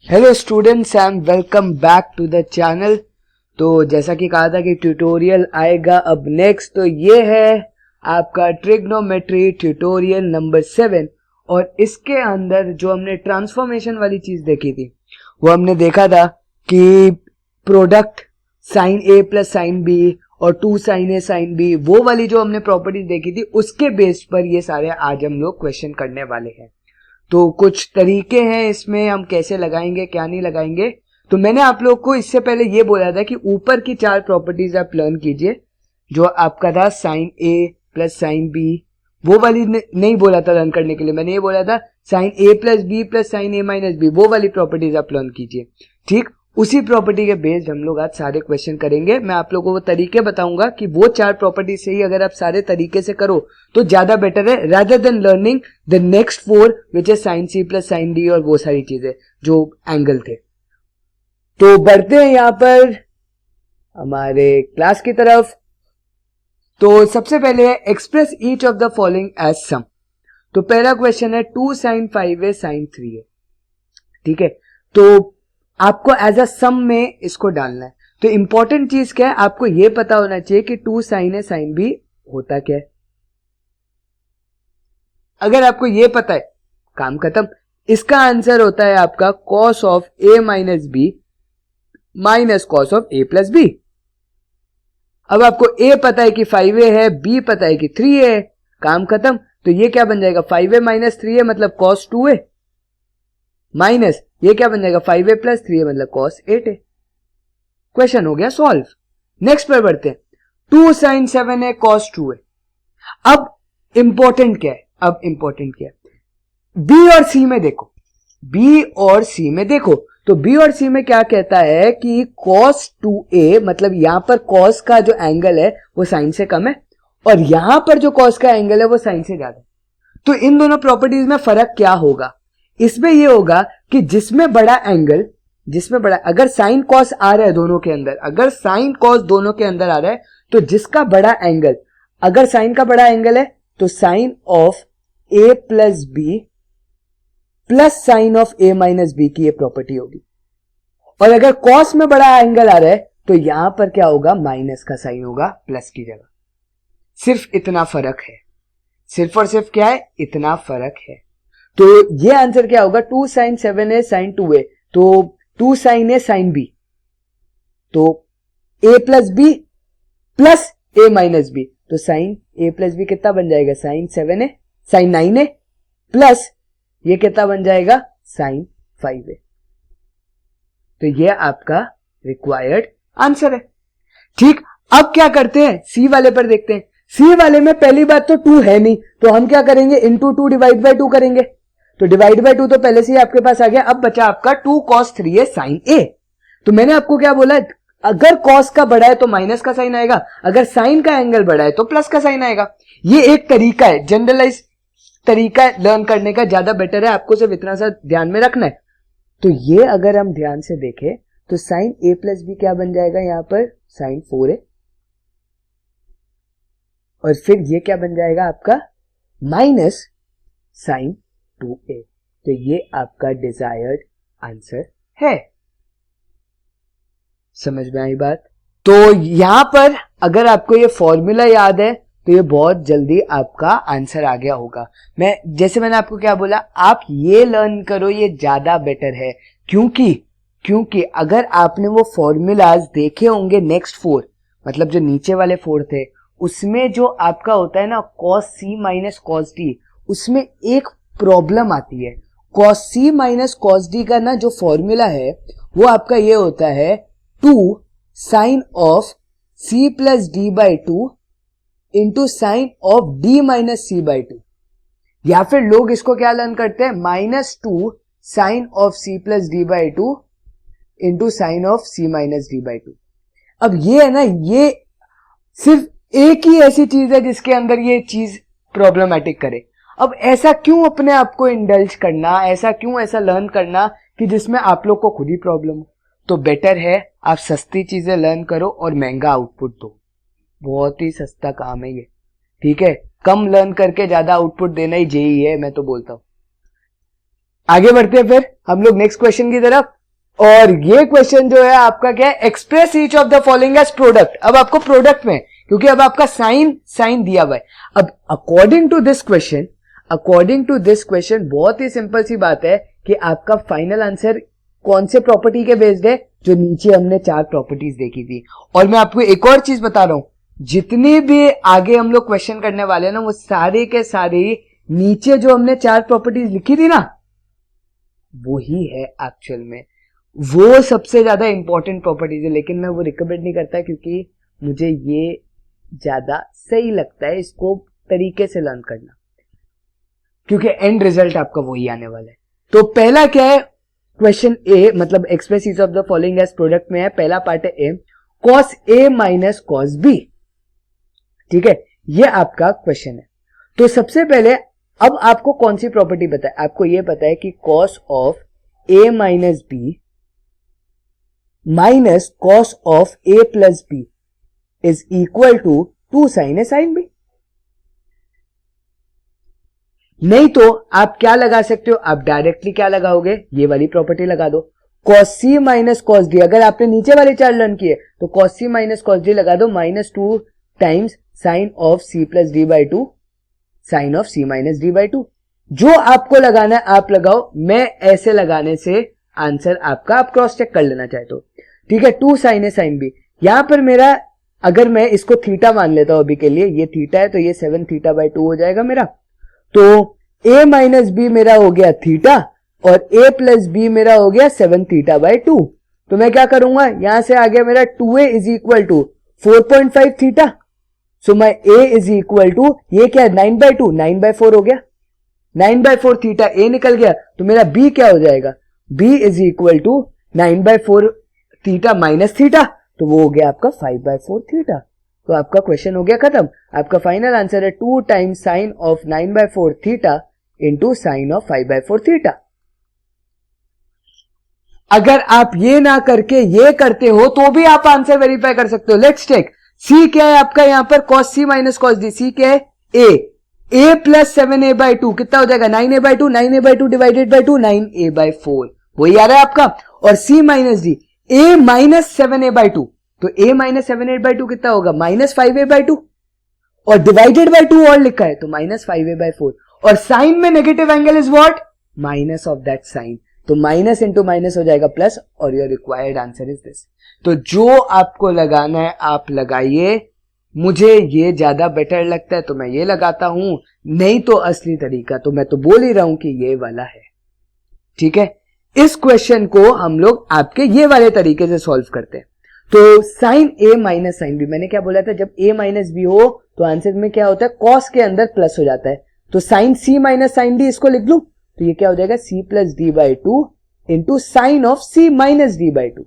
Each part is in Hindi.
Hello students and welcome back to the channel. तो जैसा कि कहा था कि ट्यूटोरियल आएगा अब नेक्स्ट, तो ये है आपका ट्रिग्नोमेट्री ट्यूटोरियल नंबर 7। और इसके अंदर जो हमने ट्रांसफॉर्मेशन वाली चीज देखी थी वो हमने देखा था कि प्रोडक्ट साइन ए प्लस साइन बी और 2 साइन ए साइन बी, वो वाली जो हमने प्रॉपर्टीज देखी थी उसके बेस पर ये सारे आज हम लोग क्वेश्चन करने वाले हैं। तो कुछ तरीके हैं इसमें, हम कैसे लगाएंगे क्या नहीं लगाएंगे। तो मैंने आप लोग को इससे पहले ये बोला था कि ऊपर की 4 प्रॉपर्टीज आप लर्न कीजिए। जो आपका था साइन ए प्लस साइन बी, वो वाली नहीं बोला था लर्न करने के लिए, मैंने ये बोला था साइन ए प्लस बी प्लस साइन ए माइनस बी, वो वाली प्रॉपर्टीज आप लर्न कीजिए। ठीक, उसी प्रॉपर्टी के बेस्ड हम लोग आज सारे क्वेश्चन करेंगे। मैं आप लोगों को वो तरीके बताऊंगा कि वो 4 प्रॉपर्टी से ही अगर आप सारे तरीके से करो तो ज्यादा बेटर है, rather than learning the next 4 which is sine C plus sine d और वो सारी चीजें जो एंगल थे। तो बढ़ते हैं यहां पर हमारे क्लास की तरफ। तो सबसे पहले है express each of the following as sum. तो पहला क्वेश्चन है 2 साइन 5 साइन 3 है। ठीक है, तो आपको एज अ सम में इसको डालना है। तो इंपॉर्टेंट चीज क्या है, आपको यह पता होना चाहिए कि 2 साइन ए साइन बी होता क्या है। अगर आपको यह पता है, काम खत्म। इसका आंसर होता है आपका cos of A minus B minus cos of A plus b. अब आपको ए पता है कि 5a है, बी पता है कि 3a है, काम खत्म। तो ये क्या बन जाएगा 5a माइनस 3a मतलब कॉस 2a माइनस ये क्या बन जाएगा 5a प्लस 3a मतलब कॉस 8a। क्वेश्चन हो गया सॉल्व। नेक्स्ट पर बढ़ते हैं 2 साइन 7a कॉस 2a। अब इंपॉर्टेंट क्या है, अब इंपॉर्टेंट क्या है, बी और सी में देखो, बी और सी में देखो। तो बी और सी में क्या कहता है कि cos 2a मतलब यहां पर cos का जो एंगल है वो साइन से कम है और यहां पर जो cos का एंगल है वो साइन से ज्यादा है। तो इन दोनों प्रॉपर्टीज में फर्क क्या होगा, इसमें यह होगा कि जिसमें बड़ा एंगल, जिसमें बड़ा, अगर साइन कॉस आ रहा है दोनों के अंदर, अगर साइन कॉस दोनों के अंदर आ रहा है तो जिसका बड़ा एंगल, अगर साइन का बड़ा एंगल है तो sine of A plus B plus sine of A minus b की ये प्रॉपर्टी होगी। और अगर कॉस में बड़ा एंगल आ रहा है तो यहां पर क्या होगा, माइनस का साइन होगा प्लस की जगह। सिर्फ इतना फर्क है, सिर्फ और सिर्फ क्या है, इतना फर्क है। तो ये आंसर क्या होगा 2 साइन 7a साइन 2a, तो 2 साइन ए साइन बी, तो a plus B plus a minus b, तो साइन a प्लस बी कितना बन जाएगा sign 7a sign 9a plus ये कितना बन जाएगा साइन 5a। तो ये आपका रिक्वायर्ड आंसर है। ठीक, अब क्या करते हैं सी वाले पर देखते हैं। सी वाले में पहली बात तो 2 है नहीं, तो हम क्या करेंगे इंटू 2 डिवाइड बाय 2 करेंगे। तो डिवाइड बाय 2 तो पहले से ही आपके पास आ गया। अब बचा आपका 2 cos 3a साइन a। तो मैंने आपको क्या बोला, अगर cos का बड़ा है तो माइनस का साइन आएगा, अगर साइन का एंगल बड़ा है तो प्लस का साइन आएगा। ये एक तरीका है, जनरलाइज तरीका है लर्न करने का, ज्यादा बेटर है, आपको सिर्फ इतना सा ध्यान में रखना है। तो ये अगर हम ध्यान से देखें तो साइन a प्लस बी क्या बन जाएगा यहां पर साइन 4a, और फिर ये क्या बन जाएगा आपका माइनस साइन 2a। तो ये आपका डिजायर्ड आंसर है। समझ में आई बात। तो यहां पर अगर आपको ये फॉर्मूला याद है तो ये बहुत जल्दी आपका आंसर आ गया होगा। मैंने आपको क्या बोला, आप ये लर्न करो, ये ज्यादा बेटर है। क्योंकि अगर आपने वो फॉर्मूलाज देखे होंगे नेक्स्ट 4, मतलब जो नीचे वाले 4 थे, उसमें जो आपका होता है ना cos c minus cos d, उसमें एक प्रॉब्लम आती है। cos c minus cos d का ना जो फॉर्मूला है वो आपका ये होता है 2 sine of c plus D by 2 into sine of d minus c by 2, या फिर लोग इसको क्या लर्न करते हैं -2 sine of c plus D by 2 into sine of c minus d by 2। अब ये है ना, ये सिर्फ एक ही ऐसी चीज है जिसके अंदर ये चीज प्रॉब्लमैटिक करे। अब ऐसा क्यों अपने आप को इंडल्ज करना, ऐसा क्यों ऐसा लर्न करना कि जिसमें आप लोग को खुद ही प्रॉब्लम हो। तो बेटर है आप सस्ती चीजें लर्न करो और महंगा आउटपुट दो। बहुत ही सस्ता काम है ये, ठीक है। कम लर्न करके ज्यादा आउटपुट देना ही जेई है, मैं तो बोलता हूं। आगे बढ़ते हैं फिर हम लोग नेक्स्ट क्वेश्चन की तरफ। और ये क्वेश्चन जो है आपका क्या है, express each of the following as product. अब आपको प्रोडक्ट में, क्योंकि अब आपका साइन दिया हुआ है। अब अकॉर्डिंग टू दिस क्वेश्चन बहुत ही सिंपल सी बात है कि आपका फाइनल आंसर कौन से प्रॉपर्टी के बेस्ड है, जो नीचे हमने 4 प्रॉपर्टीज देखी थी। और मैं आपको एक और चीज बता रहा हूं, जितने भी आगे हम लोग क्वेश्चन करने वाले हैं ना, वो सारे के सारे नीचे जो हमने 4 प्रॉपर्टीज लिखी थी ना, वो ही है एक्चुअल में, वो सबसे ज्यादा इंपॉर्टेंट प्रॉपर्टीज है। लेकिन मैं वो रिकमेंड नहीं करता, क्योंकि मुझे ये ज्यादा सही लगता है इसको तरीके से लर्न करना, क्योंकि एंड रिजल्ट आपका वही आने वाला है। तो पहला क्या है, क्वेश्चन ए, मतलब express each of the following as product में है, पहला पार्ट है a, cos A minus cos b. ठीक है, ये आपका क्वेश्चन है। तो सबसे पहले अब आपको कौन सी प्रॉपर्टी पता है, आपको ये पता है कि cos of A minus B minus cos of A plus b is equal to 2 sine A sine b. नहीं तो आप क्या लगा सकते हो, आप डायरेक्टली क्या लगाओगे, ये वाली प्रॉपर्टी लगा दो, cos c minus cos d. अगर आपने नीचे वाले 4 लर्न किए तो cos c minus cos d लगा दो, -2 times sine of C plus D by 2 sine of c minus d by 2। जो आपको लगाना है आप लगाओ, मैं ऐसे लगाने से आंसर आपका आप क्रॉस चेक कर लेना चाहे तो। ठीक है, 2 साइन ए साइन बी। यहां पर मेरा, अगर मैं इसको थीटा मान लेता हूं अभी के लिए, ये थीटा है तो ये 7 थीटा बाई 2 हो जाएगा मेरा। तो a माइनस बी मेरा हो गया थीटा और a प्लस बी मेरा हो गया 7 थीटा बाई 2। तो मैं क्या करूंगा, यहां से आ गया मेरा 2a is equal to 4.5 theta. So my a is equal to, ये क्या है 9 बाई 2, 9 बाई 4 हो गया, 9 बाई 4 थीटा a निकल गया। तो मेरा b क्या हो जाएगा, b is equal to 9 by 4 theta minus theta, तो वो हो गया आपका 5 बाई 4 थीटा। तो आपका क्वेश्चन हो गया खत्म। आपका फाइनल आंसर है 2 times sine of 9 by 4 theta into sine of 5 by 4 theta. अगर आप ये ना करके ये करते हो तो भी आप आंसर वेरीफाई कर सकते हो। लेट्स टेक सी, क्या है आपका यहां पर, cos c minus cos D. सी क्या है, ए प्लस 7a बाई 2 कितना हो जाएगा, 9a by 2, 9a by 2 divided by 2, 9a by 4, वही आ रहा है आपका। और C minus D, a minus 7a by 2, तो a माइनस 7a बाई 2 कितना होगा, माइनस 5a बाई 2, और डिवाइडेड बाई 2 और लिखा है तो माइनस 5a बाई 4। और साइन में negative angle is what, minus of that sine, तो माइनस इंटू माइनस हो जाएगा प्लस, और your required answer is this. तो जो आपको लगाना है आप लगाइए, मुझे ये ज्यादा बेटर लगता है तो मैं ये लगाता हूं, नहीं तो असली तरीका तो मैं तो बोल ही रहा हूं कि ये वाला है। ठीक है, इस क्वेश्चन को हम लोग आपके ये वाले तरीके से सॉल्व करते हैं। तो साइन ए माइनस साइन बी, मैंने क्या बोला था, जब ए माइनस बी हो तो आंसर में क्या होता है, कॉस के अंदर प्लस हो जाता है। तो sine c minus sine d इसको लिख लूं तो ये क्या हो जाएगा, c plus D by 2 into sine of c minus d by 2।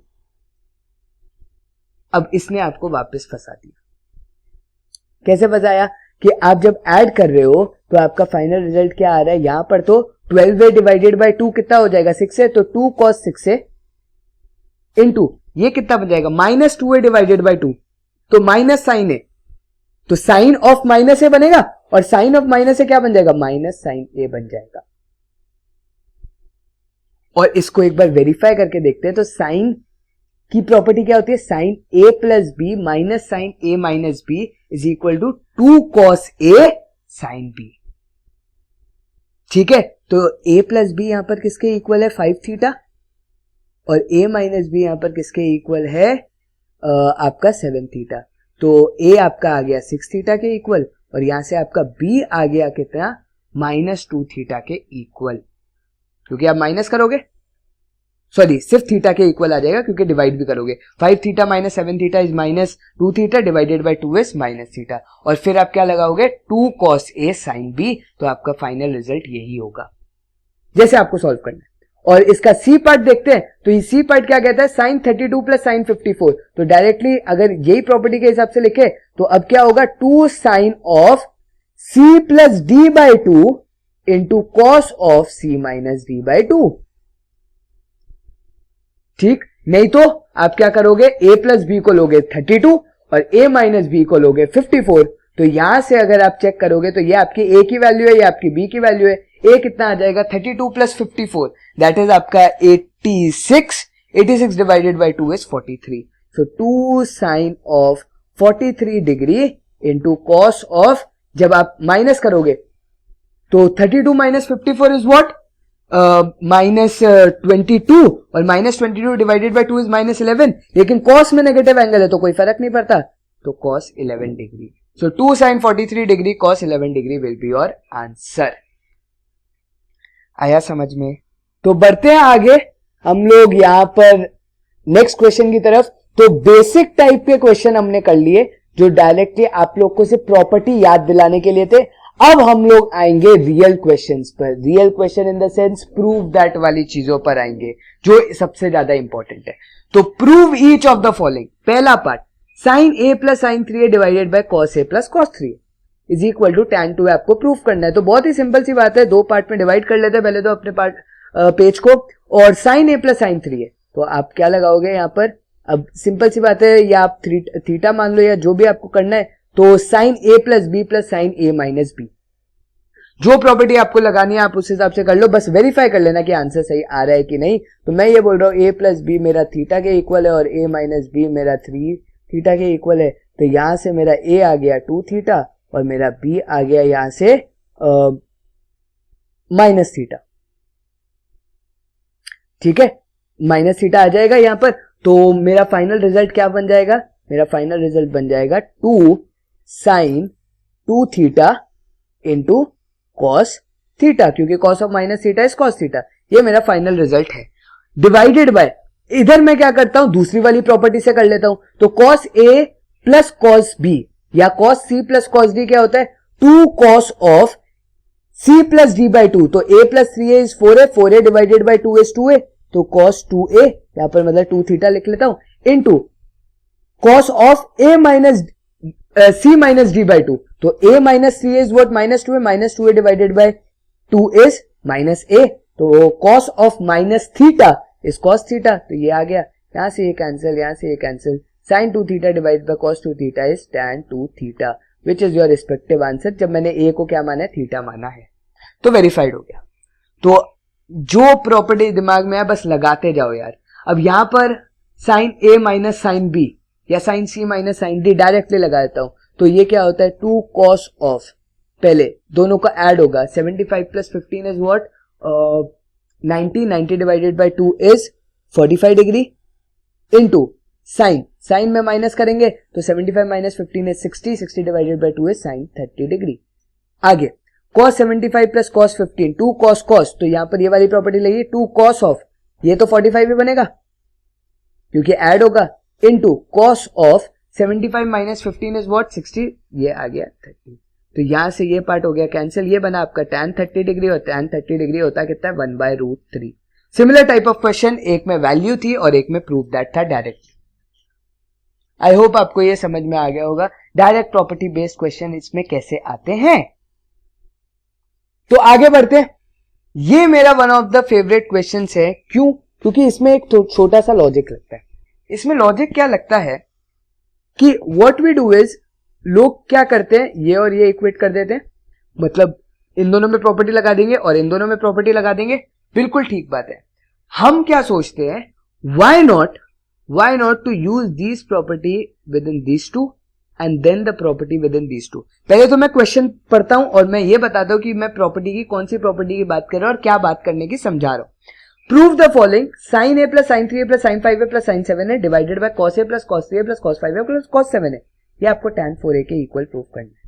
अब इसने आपको वापस फंसा दिया। कैसे फंसाया, कि आप जब ऐड कर रहे हो तो आपका फाइनल रिजल्ट क्या आ रहा है, यहां पर तो 12a डिवाइडेड बाई 2 कितना हो जाएगा, 6 है, तो 2 cos 6a इंटू ये कितना बन जाएगा, माइनस 2a डिवाइडेड बाई 2, तो माइनस साइन ए, तो साइन ऑफ माइनस ए बनेगा, और साइन ऑफ माइनस ए क्या बन जाएगा, माइनस साइन ए बन जाएगा। और इसको एक बार वेरीफाई करके देखते हैं। तो साइन की प्रॉपर्टी क्या होती है, sine A plus b minus sine A minus b is equal to 2 cos a sine b. ठीक है, तो a प्लस बी यहां पर किसके इक्वल है, 5 थीटा, और a माइनस बी यहां पर किसके इक्वल है, आपका 7 थीटा। तो a आपका आ गया 6 थीटा के इक्वल, और यहां से आपका b आ गया कितना, -2 थीटा के इक्वल, क्योंकि आप माइनस करोगे, सॉरी सिर्फ थीटा के इक्वल आ जाएगा क्योंकि डिवाइड भी करोगे। 5 theta minus 7 theta is -2 theta divided by 2 is minus theta, और फिर आप क्या लगाओगे, 2 cos a sin b, तो आपका फाइनल रिजल्ट यही होगा जैसे आपको सॉल्व करना है। और इसका सी पार्ट देखते हैं, तो ये सी पार्ट क्या कहता है, साइन 32 प्लस साइन 54, तो डायरेक्टली अगर यही प्रॉपर्टी के हिसाब से लिखे तो अब क्या होगा, 2 sine of C plus D by 2 into cos of c minus d by 2। ठीक, नहीं तो आप क्या करोगे, a प्लस बी को लोगे 32 और a माइनस बी को लोगे 54। तो यहां से अगर आप चेक करोगे तो ये आपकी a की वैल्यू है, ये आपकी b की वैल्यू है। a कितना आ जाएगा, 32 प्लस 54, दैट इज आपका 86 86 divided by 2 is 43. So 2 sine of 43 degree into cos of, जब आप माइनस करोगे तो 32 minus 54 is what? minus 22 और minus 22 divided by 2 is minus 11. लेकिन cos में नेगेटिव एंगल है तो कोई फर्क नहीं पड़ता, तो cos 11 degree. So 2 sin 43 degree cos 11 degree will be your answer. आया समझ में? तो बढ़ते हैं आगे हम लोग यहां पर नेक्स्ट क्वेश्चन की तरफ. तो बेसिक टाइप के क्वेश्चन हमने कर लिए जो डायरेक्टली आप लोग को सिर्फ प्रॉपर्टी याद दिलाने के लिए थे. अब हम लोग आएंगे रियल क्वेश्चंस पर. Real question in the sense prove that वाली चीजों पर आएंगे जो सबसे ज्यादा इंपॉर्टेंट है. तो prove each of the following. पहला part, sine A plus sine 3a divided by cos A plus cos 3a is equal to tan 2a आपको प्रूव करना है. तो बहुत ही सिंपल सी बात है, दो पार्ट में डिवाइड कर लेते हैं पहले तो अपने पार्ट पेज को. और साइन ए प्लस साइन 3a, तो आप क्या लगाओगे यहां पर? अब सिंपल सी बात है, या आप थीटा मान लो या जो भी आपको करना है. तो साइन ए प्लस बी प्लस साइन ए माइनस बी, जो प्रॉपर्टी आपको लगानी है आप उस हिसाब से कर लो. बस वेरीफाई कर लेना कि आंसर सही आ रहा है कि नहीं. तो मैं ये बोल रहा हूं ए प्लस बी मेरा थीटा के इक्वल है और ए माइनस बी मेरा 3 थीटा के इक्वल है. तो यहां से मेरा ए आ गया 2 थीटा और मेरा बी आ गया यहां से माइनस थीटा. ठीक है, माइनस थीटा आ जाएगा यहां पर. तो मेरा फाइनल रिजल्ट क्या बन जाएगा? मेरा फाइनल रिजल्ट बन जाएगा 2 sine 2 theta into cos theta, क्योंकि cos of minus theta is cos theta. ये मेरा फाइनल रिजल्ट है. डिवाइडेड बाय, इधर मैं क्या करता हूं, दूसरी वाली प्रॉपर्टी से कर लेता हूं. तो कॉस ए प्लस कॉस बी या cos C plus cos D क्या होता है? 2 cos of C plus D by 2. तो A plus 3a is 4a, 4a divided by 2 is 2a. तो कॉस 2a यहां पर मतलब 2 थीटा लिख लेता हूं into cos of a minus c minus d by 2. तो a minus 3a is what? Minus 2a, minus 2a divided by 2 is minus a. तो cos of minus theta is cos theta. तो ये आ गया, यहां से ये कैंसिल, यहां से ये cancel. Sine 2 theta divided by cos 2 theta is tan 2 theta which is your respective answer. जब मैंने a को क्या माना है? थीटा माना है. तो वेरीफाइड हो गया. तो जो प्रॉपर्टी दिमाग में है बस लगाते जाओ यार. अब यहां पर sine a minus sine b या sine c minus sine d directly लगा देता हूं. तो ये क्या होता है? 2 कॉस ऑफ, पहले दोनों का ऐड होगा, 75 plus 15 is what? 90 divided by 2 is 45 degree into sine में माइनस करेंगे तो 75 minus 15 is 60 divided by 2 is sine 30 degree. आगे cos 75 प्लस cos 15, 2 cos, तो यहां पर ये वाली प्रॉपर्टी लगी 2 cos ऑफ, ये तो 45 ही बनेगा क्योंकि ऐड होगा, into cos of 75 minus 15 is what? 60, ये आ गया 30. तो यहां से ये पार्ट हो गया कैंसिल. ये बना आपका tan 30 डिग्री और tan 30 डिग्री होता है कितना? 1/√3. सिमिलर टाइप ऑफ क्वेश्चन, एक में वैल्यू थी और एक में प्रूफ दैट था डायरेक्ट. आई होप आपको ये समझ में आ गया होगा डायरेक्ट प्रॉपर्टी बेस्ड क्वेश्चन इसमें कैसे आते हैं. तो आगे बढ़ते हैं. ये मेरा one of the favourite questions है. क्यों? क्योंकि इसमें एक छोटा सा लॉजिक लगता है. इसमें लॉजिक क्या लगता है कि व्हाट वी डू इज, लोग क्या करते हैं, ये और ये इक्वेट कर देते हैं, मतलब इन दोनों में प्रॉपर्टी लगा देंगे और इन दोनों में प्रॉपर्टी लगा देंगे. बिल्कुल ठीक बात है. हम क्या सोचते हैं, why not to use this property within these two and then the property within these two. पहले तो मैं क्वेश्चन पढ़ता हूं और मैं ये बताता हूं कि मैं प्रॉपर्टी की कौन सी प्रॉपर्टी की बात कर रहा हूं और क्या बात करने की समझा रहा हूं. Prove the following. Sine A plus sine 3a plus sine 5a plus sine 7a divided by cos A plus cos 3a plus cos 5a plus cos 7a. ये आपको tan 4a के इक्वल प्रूव करना है.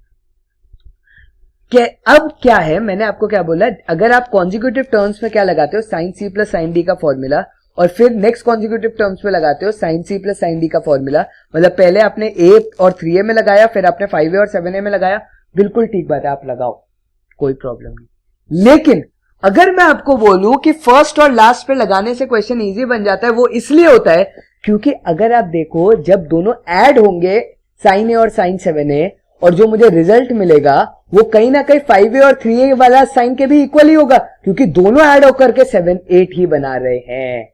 अब क्या है, मैंने आपको क्या बोला, अगर आप कॉन्जिक्यूटिव टर्म्स में क्या लगाते हो, sine c plus sine d का फॉर्मूला, और फिर नेक्स्ट कॉन्जिक्यूटिव टर्म्स में लगाते हो sine c plus sine d का फॉर्मूला, मतलब पहले आपने a और 3a में लगाया, फिर आपने 5a और 7a में लगाया. बिल्कुल ठीक बात है, आप लगाओ, कोई प्रॉब्लम नहीं. लेकिन अगर मैं आपको बोलूं कि फर्स्ट और लास्ट पे लगाने से क्वेश्चन इजी बन जाता है, वो इसलिए होता है क्योंकि अगर आप देखो जब दोनों ऐड होंगे साइन ए और साइन 7a, और जो मुझे रिजल्ट मिलेगा वो कहीं ना कहीं 5a और 3a वाला साइन के भी इक्वल ही होगा, क्योंकि दोनों ऐड होकर के 7 8 ही बना रहे हैं.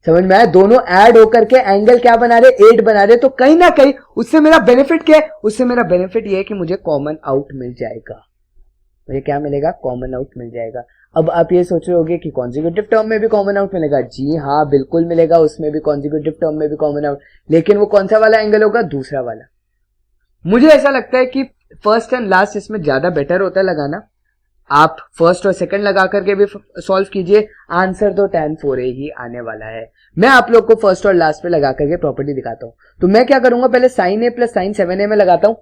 समझ में आया? दोनों ऐड होकर के एंगल क्या बना रहे? 8 बना रहे. तो कहीं ना कहीं उससे मेरा बेनिफिट क्या है? उससे मेरा बेनिफिट ये है कि मुझे कॉमन आउट मिल जाएगा. मुझे क्या मिलेगा, कॉमन आउट मिल जाएगा। अब आप ये सोच रहे होगे कि कॉन्जिक्यूटिव टर्म में भी कॉमन आउट मिलेगा। जी हाँ, बिल्कुल मिलेगा, उसमें भी कॉन्जिक्यूटिव टर्म में भी कॉमन आउट, लेकिन वो कौन सा वाला एंगल होगा, दूसरा वाला। मुझे ऐसा लगता है कि फर्स्ट एंड लास्ट इसमें ज्यादा बेटर होता है लगाना। आप फर्स्ट और सेकंड लगा करके भी सॉल्व कीजिए, आंसर तो tan 4a ही आने वाला है। मैं आप लोग को फर्स्ट और लास्ट पे लगा करके प्रॉपर्टी दिखाता हूं। तो मैं क्या करूंगा, पहले sin a plus sin 7a में लगाता हूं।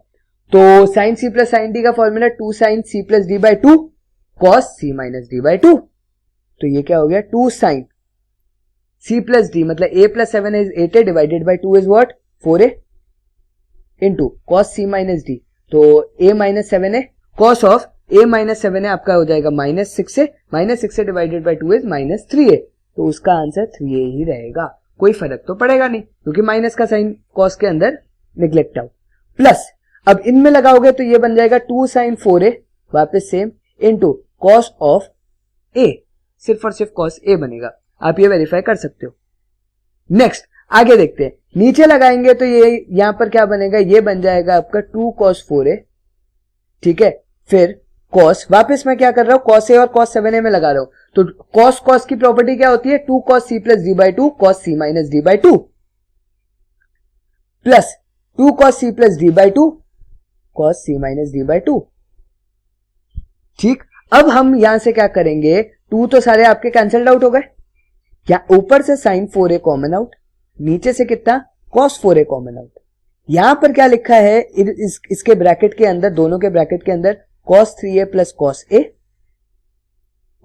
तो sin c plus sin d का formula 2 sin c plus d by 2 cos c minus d by 2। तो ये क्या हो गया, 2 sin c प्लस d मतलब a plus 7a is 8a divided by 2 is what, 4a into cos c minus d, तो a minus 7a cos of a minus 7a आपका हो जाएगा minus 6a divided by 2 is minus 3a। तो उसका आंसर 3a ही रहेगा, कोई फर्क तो पड़ेगा नहीं क्योंकि माइनस का साइन cos के अंदर निगलेक्ट आउट। प्लस अब इनमें लगाओगे तो ये बन जाएगा 2 sin 4a वापस same into cos of a, सिर्फ और सिर्फ cos a बनेगा। आप ये वेरीफाई कर सकते हो। नेक्स्ट आगे देखते हैं, नीचे लगाएंगे तो ये यहां पर क्या बनेगा, ये बन जाएगा आपका 2 cos 4a, ठीक है। फिर cos, वापस मैं क्या कर रहा हूं, cos a और cos 7a में लगा रहा हूं। तो cos की प्रॉपर्टी क्या होती है, 2 cos c plus d by 2 cos c minus d by 2 plus 2 cos c plus d by 2 cos c minus d by 2। ठीक, अब हम यहां से क्या करेंगे, 2 तो सारे आपके कैंसल्ड आउट हो गए, या ऊपर से sin 4a कॉमन आउट, नीचे से कितना cos 4a कॉमन आउट। यहां पर क्या लिखा है, इसके ब्रैकेट के अंदर, दोनों के ब्रैकेट के अंदर cos 3a plus cos a,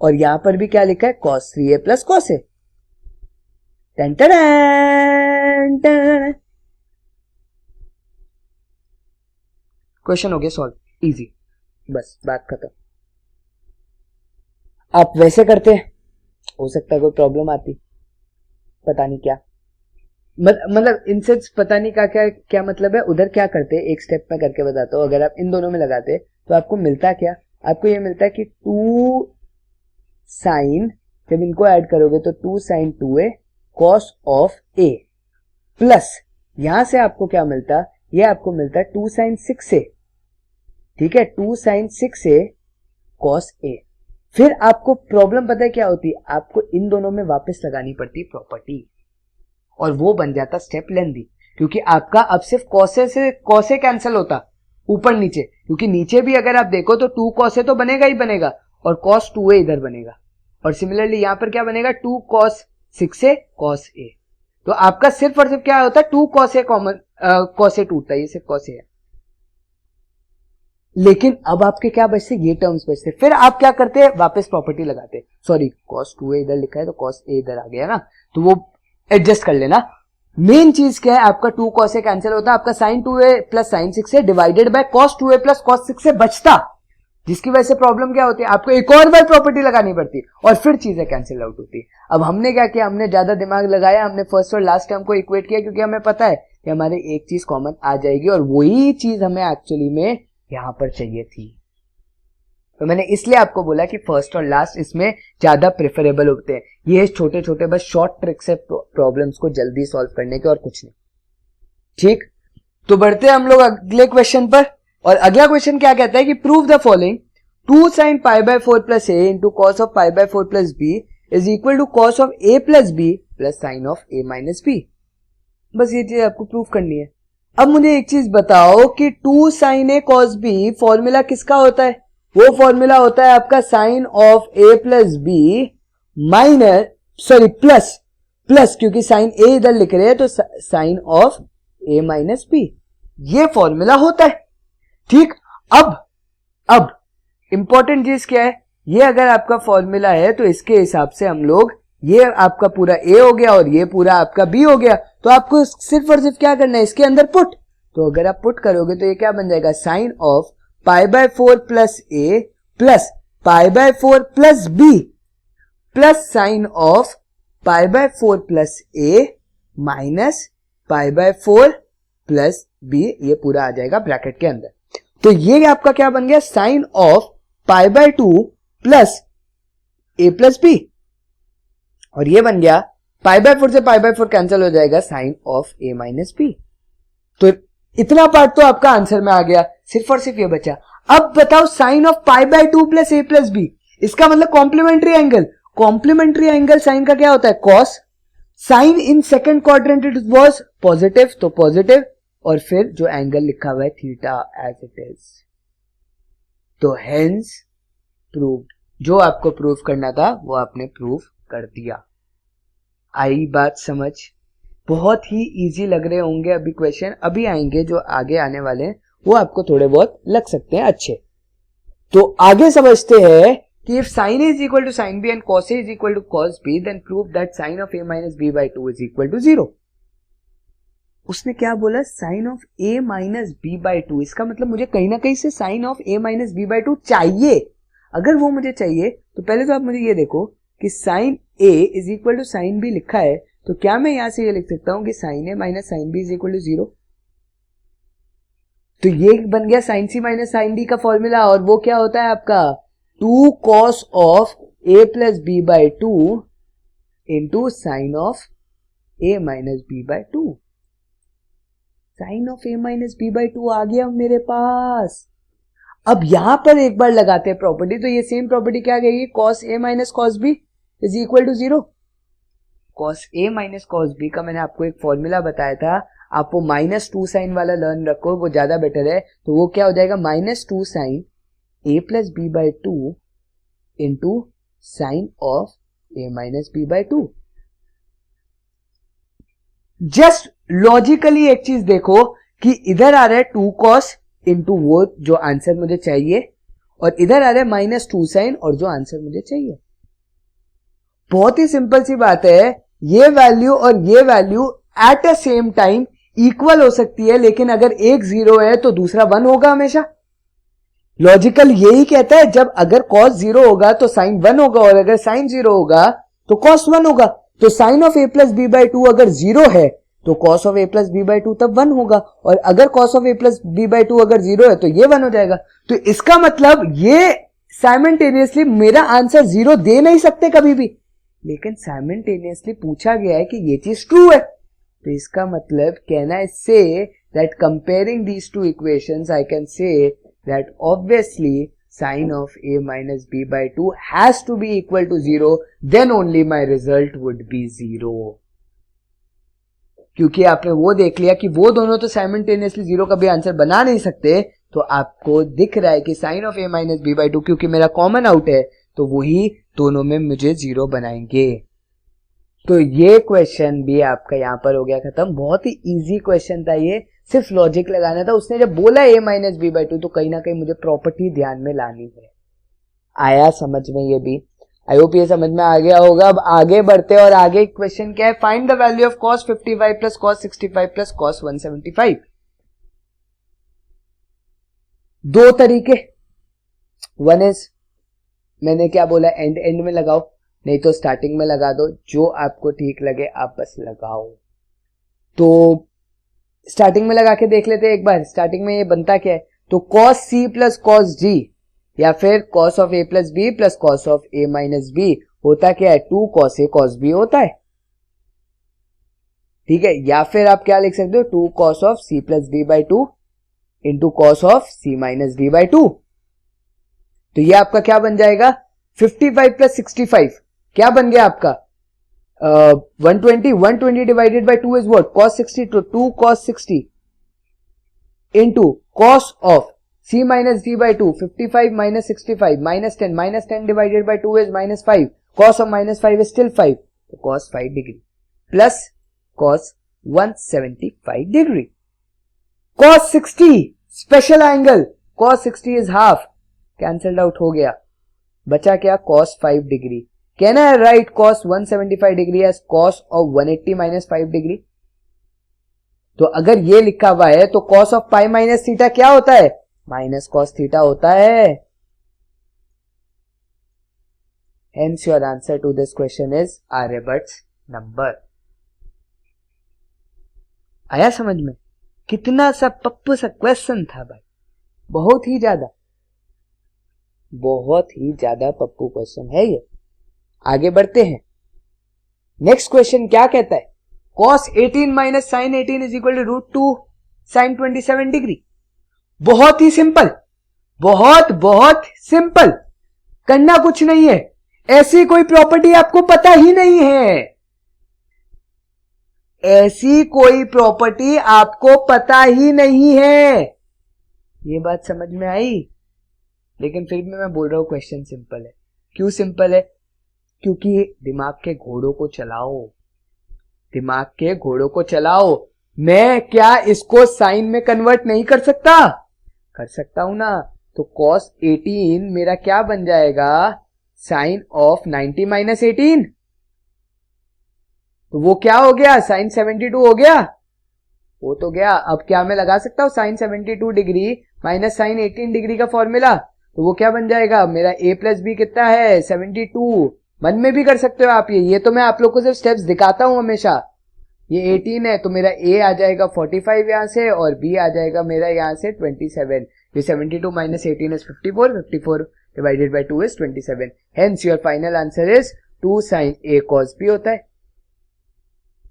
और यहां पर भी क्या लिखा है, cos 3a plus cos a। Question हो गया सॉल्व, इजी, बस बात खत्म। आप वैसे करते, हो सकता है कोई प्रॉब्लम आती, पता नहीं क्या मतलब इनसे पता नहीं क्या मतलब है। उधर क्या करते, एक स्टेप में करके बताता हूं। अगर आप इन दोनों में लगाते तो आपको मिलता क्या, आपको ये मिलता है कि 2 sin, जब इनको ऐड करोगे तो 2 sin 2a cos of a, plus यहां से आपको क्या मिलता, ये आपको मिलता है 2 sin 6a, ठीक है, 2 sin 6a cos a। फिर आपको प्रॉब्लम पता है क्या होती है, आपको इन दोनों में वापस लगानी पड़ती प्रॉपर्टी, और वो बन जाता स्टेप लेंथी, क्योंकि आपका अब सिर्फ cos से cos कैंसिल होता ऊपर नीचे, क्योंकि नीचे भी अगर आप देखो तो 2 cos तो बनेगा ही बनेगा, और cos 2a इधर बनेगा, और सिमिलरली यहां पर क्या बनेगा, 2 cos 6a cos a। तो आपका सिर्फ और सिर्फ क्या होता है, 2 cos a common cos a टूटता है, ये सिर्फ cos a है। लेकिन अब आपके क्या बचते, ये टर्म्स बचते। फिर आप क्या करते हैं, वापस प्रॉपर्टी लगाते, सॉरी cos 2a इधर लिखा है तो cos a इधर आ गया ना, तो वो एडजस्ट कर लेना। मेन चीज क्या है, आपका 2 cos a कैंसिल होता है, आपका sin 2a plus sin 6a divided by cos 2a plus cos 6a बचता, जिसकी वजह से प्रॉब्लम क्या होती है, आपको एक और बार प्रॉपर्टी लगानी पड़ती और फिर चीजें कैंसिल आउट होती। अब हमने क्या किया, हमने ज्यादा दिमाग लगाया, हमने फर्स्ट और लास्ट टर्म को इक्वेट किया, क्योंकि हमें पता है कि हमारे एक चीज कॉमन आ जाएगी, और वही चीज हमें एक्चुअली में यहां पर चाहिए थी। तो मैंने इसलिए आपको बोला कि फर्स्ट और लास्ट इसमें ज्यादा प्रेफरेबल होते हैं। ये छोटे छोटे बस शॉर्ट ट्रिक्स है प्रॉब्लम्स को जल्दी सॉल्व करने के, और कुछ नहीं। ठीक, तो बढ़ते हैं हम लोग अगले क्वेश्चन पर। और अगला क्वेश्चन क्या कहता है कि prove the following, 2 sin pi by 4 plus a into cos of pi by 4 plus b is equal to cos of A plus B plus sine of A minus b. बस ये चीज आपको प्रूव करनी है। अब मुझे एक चीज बताओ कि 2 sin a cos b formula किसका होता है, वो फॉर्मूला होता है आपका sine of A plus b minus, sorry plus क्योंकि साइन ए इधर लिख रहे हैं तो sine of A minus b, ये फॉर्मूला होता है। ठीक, अब इंपॉर्टेंट चीज क्या है, ये अगर आपका फॉर्मूला है तो इसके हिसाब से हम लोग, ये आपका पूरा ए हो गया और ये पूरा आपका बी हो गया, तो आपको सिर्फ और सिर्फ क्या करना है, इसके अंदर पुट। तो अगर आप पुट करोगे तो ये क्या बन जाएगा, sine of pi by 4 plus A plus pi by 4 plus B plus sine of pi by 4 plus a minus pi by 4 plus b, ये पूरा आ जाएगा ब्रैकेट के अंदर। तो ये आपका क्या बन गया, sine of pi by 2 plus A plus B, और ये बन गया पाई बाय 4 से पाई बाय 4 कैंसिल हो जाएगा, sine of A minus b. तो इतना पार्ट तो आपका आंसर में आ गया, सिर्फ और सिर्फ ये बचा। अब बताओ sine of pi by 2 plus A plus B, इसका मतलब complementary angle. Complementary angle sine का क्या होता है? Cos. Sine in second quadrant it was positive, तो पॉजिटिव, और फिर जो एंगल लिखा हुआ है थीटा एज इट इज। तो हेंस प्रूव्ड, जो आपको प्रूव करना था वो आपने प्रूव कर दिया। आई बात समझ? बहुत ही इजी लग रहे होंगे अभी क्वेश्चन, अभी आएंगे जो आगे आने वाले हैं वो आपको थोड़े बहुत लग सकते हैं अच्छे। तो आगे समझते हैं कि if sin A is equal to sin B and cos A is equal to cos B, then prove that sin of A minus B by 2 is equal to 0. उसने क्या बोला? sin of A minus B by 2, इसका मतलब मुझे कहीं ना कहीं से sin of A minus B by 2 चाहिए। अगर वो मुझे चाहिए तो पहले तो आप मुझे ये देखो कि sin A is equal to sin B लिखा है, तो क्या मैं यहां से ये लिख सकता हूं कि sin A minus sin B is equal to 0? तो ये बन गया sin C minus sin D का फॉर्मूला, और वो क्या होता है आपका 2 cos of A plus B by 2 into sin of A minus B by 2। sin of A minus B by 2 आ गया मेरे पास। अब यहां पर एक बार लगाते हैं प्रॉपर्टी, तो ये सेम प्रॉपर्टी क्या कहेगी? cos A minus cos B is equal to 0। cos A minus cos B का मैंने आपको एक फॉर्मूला बताया था, आप वो -2 साइन वाला लर्न रखो, वो ज्यादा बेटर है। तो वो क्या हो जाएगा? -2 sine A plus B by 2 into sin of A minus B by 2। Just logically एक चीज देखो कि इधर आ रहा है 2 cos इंटू वो जो आंसर मुझे चाहिए, और इधर आ रहा है -2 साइन और जो आंसर मुझे चाहिए। बहुत ही सिंपल सी बात है, ये वैल्यू और ये value at a same time equal हो सकती है, लेकिन अगर एक 0 है तो दूसरा 1 होगा हमेशा। लॉजिकल यही कहता है, जब अगर cos 0 होगा तो sin 1 होगा, और अगर sin 0 होगा तो cos 1 होगा। तो sin of A plus B by 2 अगर 0 है तो cos of A plus B by 2 तब 1 होगा, और अगर cos of A plus B by 2 अगर 0 है तो ये 1 हो जाएगा। तो इसका मतलब ये साइमल्टेनियसली मेरा आंसर 0 दे नहीं सकते कभी भी, लेकिन साइमल्टेनियसली पूछा गया है कि ये चीज ट्रू है। तो इसका मतलब can I say that comparing these two equations I can say that obviously sin of A minus B by 2 has to be equal to 0, then only my result would be 0। क्योंकि आपने वो देख लिया कि वो दोनों तो साइमल्टेनियसली 0 का भी आंसर बना नहीं सकते, तो आपको दिख रहा है कि sin of A minus B by 2 क्योंकि मेरा कॉमन आउट है तो वही दोनों में मुझे 0 बनाएंगे। तो ये क्वेश्चन भी आपका यहां पर हो गया खत्म। बहुत ही इजी क्वेश्चन था ये, सिर्फ लॉजिक लगाना था। उसने जब बोला A माइनस बी बाई 2 तो कहीं ना कहीं मुझे प्रॉपर्टी ध्यान में लानी है। आया समझ में ये भी? आई होप ये समझ में आ गया होगा। अब आगे बढ़ते हैं, और आगे क्वेश्चन क्या है? Find the value of cos 55 plus cos 65 plus cos 175। दो तरीके, वन इज मैंने क्या बोला, एंड में लगाओ, नहीं तो स्टार्टिंग में लगा दो, जो आपको ठीक लगे आप बस लगाओ। तो स्टार्टिंग में लगा के देख लेते हैं एक बार। स्टार्टिंग में ये बनता क्या है? तो cos C plus cos G या फिर cos of A plus B plus cos of A minus B होता क्या है? 2 cos A cos B होता है, ठीक है। या फिर आप क्या लिख सकते हो? 2 cos of C plus B by 2 into cos of C minus B by 2। तो ये आपका क्या बन जाएगा? 55 प्लस 65 क्या बन गया आपका? 120 120 divided by 2 is what? cos 60, तो 2 cos 60 into cos of C minus D by 2, 55 minus 65 minus 10 divided by 2 is -5, cos of -5 is still 5, तो cos 5 degree plus cos 175 degree. cos 60 special angle, cos 60 is half, cancelled out हो गया, बचा क्या? cos 5 degree. Can I write cos 175 degree as cos of 180 minus 5 degree? तो अगर ये लिखा हुआ है तो cos of pi minus theta क्या होता है? माइनस cos थीटा होता है। Hence your answer to this question is Aryabhat's number। आया समझ में? कितना सा पप्पू सा क्वेश्चन था भाई, बहुत ही ज्यादा पप्पू क्वेश्चन है ये। आगे बढ़ते हैं। नेक्स्ट क्वेश्चन क्या कहता है? cos 18 minus sin 18 is equal to √2 sin 27 degree. बहुत ही सिंपल, बहुत बहुत सिंपल, करना कुछ नहीं है। ऐसी कोई प्रॉपर्टी आपको पता ही नहीं है, ऐसी कोई प्रॉपर्टी आपको पता ही नहीं है। ये बात समझ में आई? लेकिन फिर भी मैं बोल रहा हूं क्वेश्चन सिंपल है। क्यों सिंपल है? क्योंकि दिमाग के घोड़ों को चलाओ, दिमाग के घोड़ों को चलाओ। मैं क्या इसको साइन में कन्वर्ट नहीं कर सकता? कर सकता हूं ना। तो cos 18 मेरा क्या बन जाएगा? Sine of 90 minus 18। तो वो क्या हो गया? साइन 72 हो गया। वो तो गया। अब क्या मैं लगा सकता हूं sine 72 degree minus sine 18 degree का फॉर्मूला? तो वो क्या बन जाएगा मेरा? a प्लस बी कितना है? 72। मन में भी कर सकते हो आप ये तो मैं आप लोग को सिर्फ स्टेप्स दिखाता हूं हमेशा। ये 18 है तो मेरा a आ जाएगा 45 यहां से, और b आ जाएगा मेरा यहां से 27। ये 72 minus 18 is 54, 54 divided by 2 is 27। Hence your final answer is 2 sine a cos b होता है।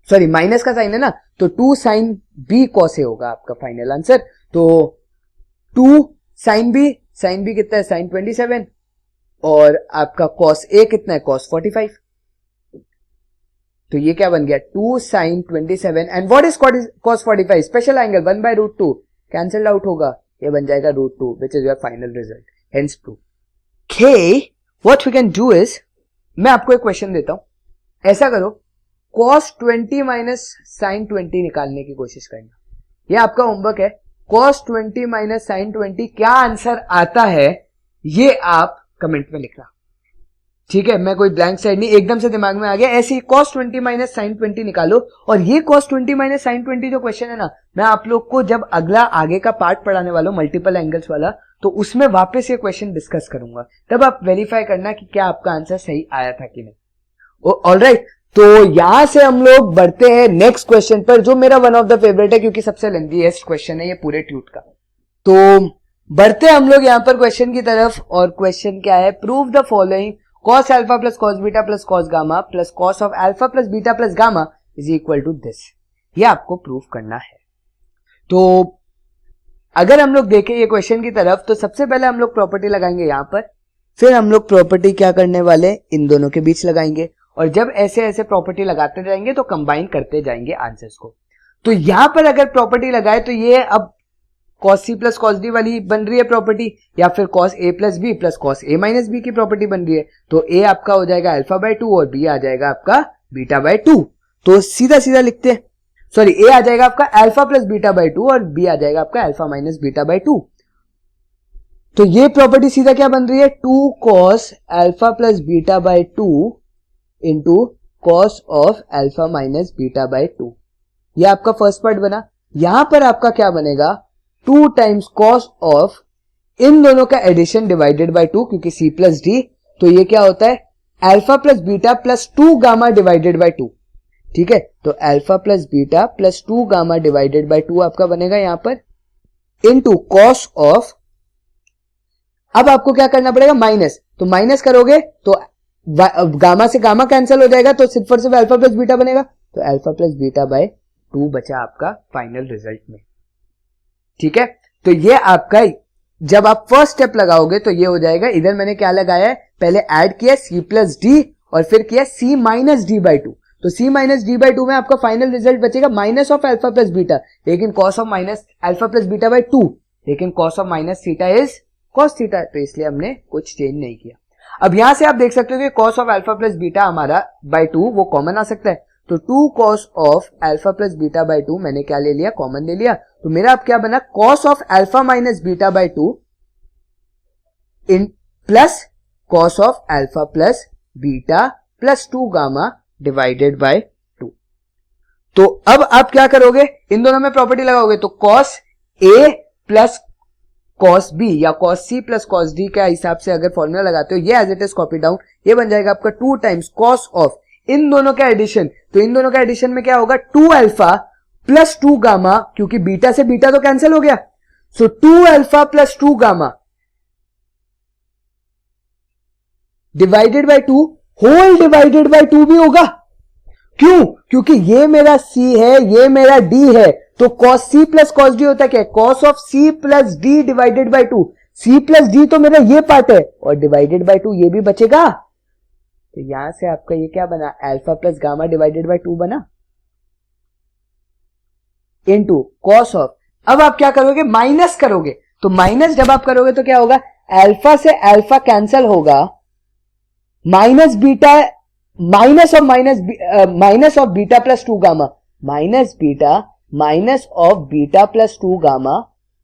सॉरी, माइनस का साइन है ना, तो 2 साइन b cos a होगा आपका फाइनल आंसर। तो 2 साइन b कितना है? साइन 27, और आपका cos a कितना है? cos 45। तो ये क्या बन गया? 2 sine 27 and what is cos 45? Special angle 1/√2 cancel out होगा, ये बन जाएगा √2 which is your final result, hence 2। Okay, what we can do is, मैं आपको एक क्वेश्चन देता हूं, ऐसा करो cos 20 माइनस साइन 20 निकालने की कोशिश करना। ये आपका होमवर्क है। cos 20 माइनस साइन 20 क्या आंसर आता है ये आप कमेंट में लिखना, ठीक है? मैं कोई ब्लैंक साइड नहीं, एकदम से दिमाग में आ गया ऐसे ही cos 20 माइनस साइन 20 निकालो। और ये cos 20 माइनस साइन 20 जो क्वेश्चन है ना, मैं आप लोग को जब अगला आगे का पार्ट पढ़ाने वाला हूं मल्टीपल एंगल्स वाला, तो उसमें वापस ये क्वेश्चन डिस्कस करूंगा, तब आप वेरीफाई करना कि क्या आपका आंसर सही आया था कि नहीं। ऑलराइट, तो यहां से हम लोग बढ़ते हैं नेक्स्ट क्वेश्चन पर, जो मेरा वन ऑफ द फेवरेट है क्योंकि सबसे लेंथीएस्ट क्वेश्चन है ये पूरे ट्यूट का। तो बढ़ते हैं हम लोग यहां पर क्वेश्चन की तरफ, और क्वेश्चन क्या है? Prove the following cos alpha plus cos beta plus cos gamma plus cos of alpha plus beta plus gamma is equal to this. ये आपको प्रूव करना है। तो अगर हम लोग देखें ये क्वेश्चन की तरफ, तो सबसे पहले हम लोग प्रॉपर्टी लगाएंगे यहां पर, फिर हम लोग प्रॉपर्टी क्या करने वाले? इन दोनों के बीच लगाएंगे, और जब ऐसे ऐसे प्रॉपर्टी लगाते जाएंगे तो कंबाइन करते जाएंगे आंसर्स को। तो यहां पर अगर प्रॉपर्टी लगाए तो ये अब cos c plus cos d वाली बन रही है प्रॉपर्टी, या फिर cos a plus b plus cos a minus b की प्रॉपर्टी बन रही है। तो a आपका हो जाएगा अल्फा बाय 2 और b आ जाएगा आपका बीटा बाय 2। तो सीधा सीधा लिखते हैं, सॉरी, a आ जाएगा आपका अल्फा प्लस बीटा बाय 2 और b आ जाएगा आपका अल्फा माइनस बीटा बाय 2। तो ये प्रॉपर्टी सीधा क्या बन रही है? 2 cos alpha plus beta by 2 into cos of alpha minus beta by 2। ये आपका फर्स्ट पार्ट बना। यहां पर आपका क्या बनेगा? 2 टाइम्स cos ऑफ इन दोनों का एडिशन डिवाइडेड बाय 2, क्योंकि c प्लस d, तो ये क्या होता है? Alpha plus beta plus 2 gamma divided by 2, ठीक है? तो alpha plus beta plus 2 gamma divided by 2 आपका बनेगा यहां पर, इनटू cos ऑफ, अब आपको क्या करना पड़ेगा? माइनस, तो माइनस करोगे तो गामा से गामा कैंसिल हो जाएगा, तो सिर्फ और सिर्फ अल्फा प्लस बीटा बनेगा, तो अल्फा प्लस बीटा बाय 2 बचा आपका फाइनल रिजल्ट में, ठीक है? तो ये आपका, जब आप फर्स्ट स्टेप लगाओगे तो ये हो जाएगा, इधर मैंने क्या लगाया है? पहले ऐड किया c प्लस डी और फिर किया c माइनस डी बाई 2, तो c माइनस डी बाई 2 में आपका फाइनल रिजल्ट बचेगा minus of alpha plus beta, लेकिन cos of minus alpha plus beta by 2, लेकिन cos of minus theta is cos theta, तो इसलिए हमने कुछ चेंज नहीं किया। अब यहां से आप देख सकते हो कि cos of alpha plus beta हमारा बाई 2 वो कॉमन आ सकता है, तो 2 cos of alpha plus beta by 2 मैंने क्या ले लिया? कॉमन ले लिया। तो मेरा अब क्या बना? cos of alpha minus beta by 2 in plus cos of alpha plus beta plus 2 gamma divided by 2। तो अब आप क्या करोगे? इन दोनों में प्रॉपर्टी लगाओगे, तो cos a plus cos b या cos c plus cos d के हिसाब से अगर फॉर्मूला लगाते हो, ये as it is copy down, ये बन जाएगा आपका 2 टाइम्स cos ऑफ इन दोनों का एडिशन, तो इन दोनों का एडिशन में क्या होगा? 2 अल्फा प्लस 2 गामा, क्योंकि बीटा से बीटा तो कैंसिल हो गया, so 2 alpha plus 2 gamma divided by 2 whole divided by 2 भी होगा। क्यों? क्योंकि ये मेरा c है, ये मेरा d है, तो cos c plus cos d होता है क्या? cos of c plus d divided by 2, C plus D तो मेरा ये पार्ट है और डिवाइडेड बाय 2 ये भी बचेगा। तो यहां से आपका ये क्या बना, alpha plus gamma divided by 2 बना, इनटू कॉस ऑफ, अब आप क्या करोगे, माइनस करोगे, तो माइनस जब आप करोगे तो क्या होगा, अल्फा से अल्फा कैंसल होगा, minus beta, minus of beta plus 2 gamma, minus beta minus of beta plus 2 gamma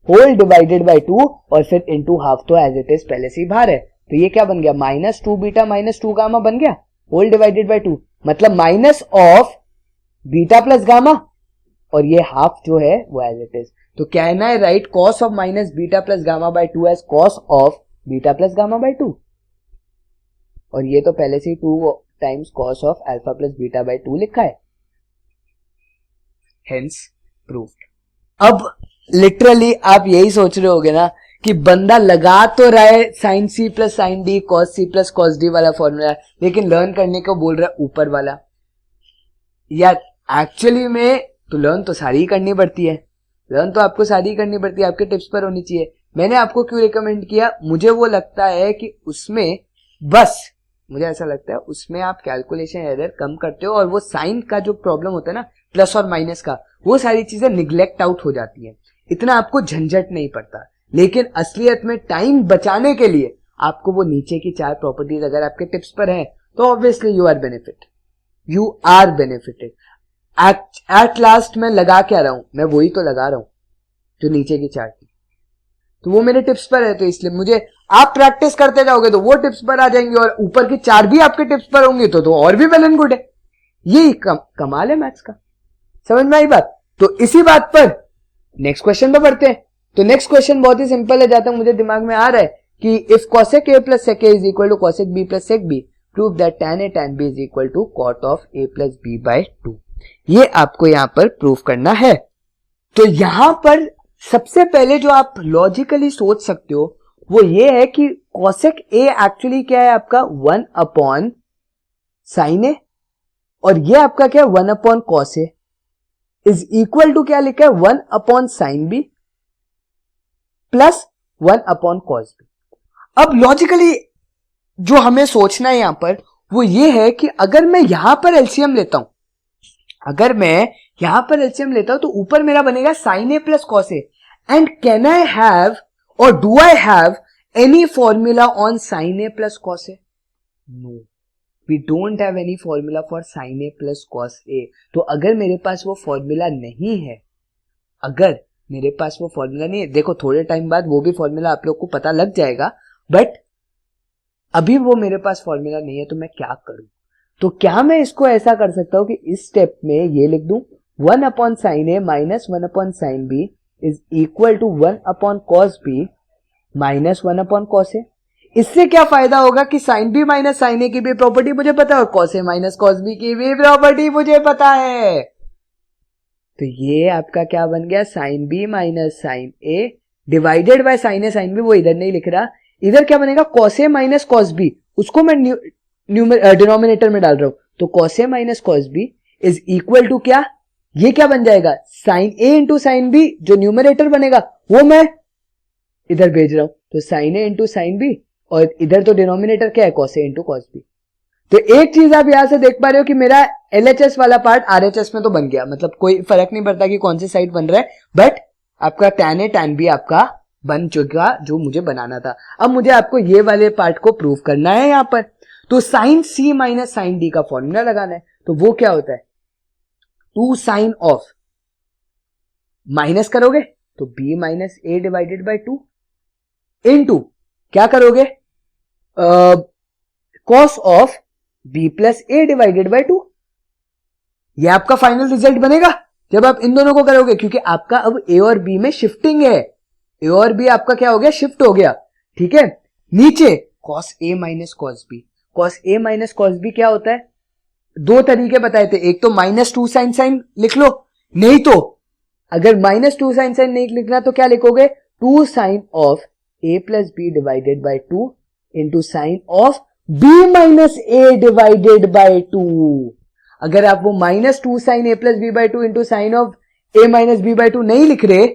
whole divided by 2 और फिर इनटू हाफ, तो एज इट इज पहले से ही बाहर है, तो ये क्या बन गया, माइनस 2 बीटा माइनस 2 गामा बन गया होल डिवाइडेड बाय 2, मतलब minus of beta plus gamma और ये हाफ जो है वो एज इट इज। तो कहना है write cos of minus beta plus gamma by 2 as cos of beta plus gamma by 2, और ये तो पहले से ही 2 times cos of alpha plus beta by 2 लिखा है, हेंस प्रूव्ड। अब लिटरली आप यही सोच रहे होगे ना कि बंदा लगा तो रहा है साइन सी plus sine D cos C plus cos D वाला फॉर्मूला, लेकिन लर्न करने को बोल रहा है ऊपर वाला। यार एक्चुअली में तो लर्न तो सारी ही करनी पड़ती है, लर्न तो आपको सारी करनी पड़ती है, आपके टिप्स पर होनी चाहिए। मैंने आपको क्यों रिकमेंड किया, मुझे वो लगता है कि उसमें बस मुझे ऐसा लगता है उसमें आप कैलकुलेशन एरर कम करते हो और वो साइन का जो प्रॉब्लम होता है ना प्लस और माइनस का, वो सारी चीजें निग्लेक्ट आउट हो जाती है, इतना आपको झंझट नहीं पड़ता। लेकिन असलियत में टाइम बचाने के लिए आपको वो नीचे की 4 प्रॉपर्टीज अगर आपके टिप्स पर है तो obviously you are benefited. At last मैं लगा क्या रहा हूं, मैं वही तो लगा रहा हूं जो नीचे की 4 थी, तो वो मेरे टिप्स पर है, तो इसलिए मुझे आप प्रैक्टिस करते जाओगे तो वो टिप्स पर आ जाएंगे और ऊपर की 4 भी आपके टिप्स पर होंगी तो और भी वेल एंड गुड है। यही कमाल है मैथ्स का, समझ में आई बात। तो इसी बात पर नेक्स्ट क्वेश्चन पे बढ़ते हैं। तो नेक्स्ट क्वेश्चन बहुत ही सिंपल है, जहां तक मुझे दिमाग में आ रहा है कि if cosec a plus sec a is equal to cosec b plus sec b, prove that tan a tan b is equal to cot of a plus b by 2। ये आपको यहां पर प्रूव करना है। तो यहां पर सबसे पहले जो आप लॉजिकली सोच सकते हो वो ये है कि cosec a एक्चुअली क्या है आपका 1 अपॉन sin a, और ये आपका क्या है 1 upon cos a is equal to क्या लिखा है 1 upon sin b plus 1 upon cos b। अब लॉजिकली जो हमें सोचना है यहां पर वो ये है कि अगर मैं यहां पर एलसीएम लेता हूं, अगर मैं यहां पर एलसीएम लेता हूं तो ऊपर मेरा बनेगा sin a plus cos a, and can I have और do I have any formula on sin a plus cos a? No, we don't have any formula for sin a plus cos a। तो अगर मेरे पास वो फॉर्मूला नहीं है, अगर मेरे पास वो फॉर्मूला नहीं है, देखो थोड़े टाइम बाद वो भी फॉर्मूला आप लोग को पता लग जाएगा, बट अभी वो मेरे पास फॉर्मूला नहीं है तो मैं क्या करूं? तो क्या मैं इसको ऐसा कर सकता हूं कि इस स्टेप में ये लिख दूं 1 upon sine A minus 1 upon sine B is equal to 1 upon cos B minus 1 upon cos A. इससे क्या फायदा होगा कि sine B minus sine A की भी प्रॉपर्टी मुझे पता है और कॉस ए माइनस कॉस बी की भी प्रॉपर्टी मुझे पता है। तो ये आपका क्या बन गया, sine B minus sine A divided by sine A sine B, वो इधर नहीं लिख रहा, इधर क्या बनेगा कॉस ए माइनस कॉस बी, उसको मैं डिनोमिनेटर में डाल रहा हूं, तो cos A minus cos B is equal to क्या, ये क्या बन जाएगा sine A into sine B, जो न्यूमरेटर बनेगा वो मैं इधर भेज रहा हूं, तो sine A into sine B, और इधर तो डिनोमिनेटर क्या है cos A into cos B. तो एक चीज आप यहां से देख पा रहे हो कि मेरा LHS वाला पार्ट RHS में तो बन गया, मतलब कोई फर्क नहीं पड़ता कि कौन सी साइड बन रहा है, बट आपका tan A tan B आपका बन चुका जो मुझे बनाना था। अब मुझे आपको ये वाले पार्ट को प्रूव करना है यहां पर, तो sine C minus sine D का फॉर्मूला लगाना है। तो वो क्या होता है 2 साइन ऑफ, माइनस करोगे तो B minus A divided by 2 into क्या करोगे cos of B plus A divided by 2। ये आपका फाइनल रिजल्ट बनेगा जब आप इन दोनों को करोगे, क्योंकि आपका अब A और B में शिफ्टिंग है, A और B आपका क्या हो गया शिफ्ट हो गया, ठीक है। नीचे cos A minus cos B, cos A minus cos B क्या होता है, 2 तरीके बताए थे, एक तो माइनस 2 साइन साइन लिख लो, नहीं तो अगर माइनस 2 साइन साइन नहीं लिखना तो क्या लिखोगे 2 sine of A plus B divided by 2 into sine of B minus A divided by 2। अगर आप वो minus 2 sine A plus B by 2 into sine of A minus B by 2 नहीं लिख रहे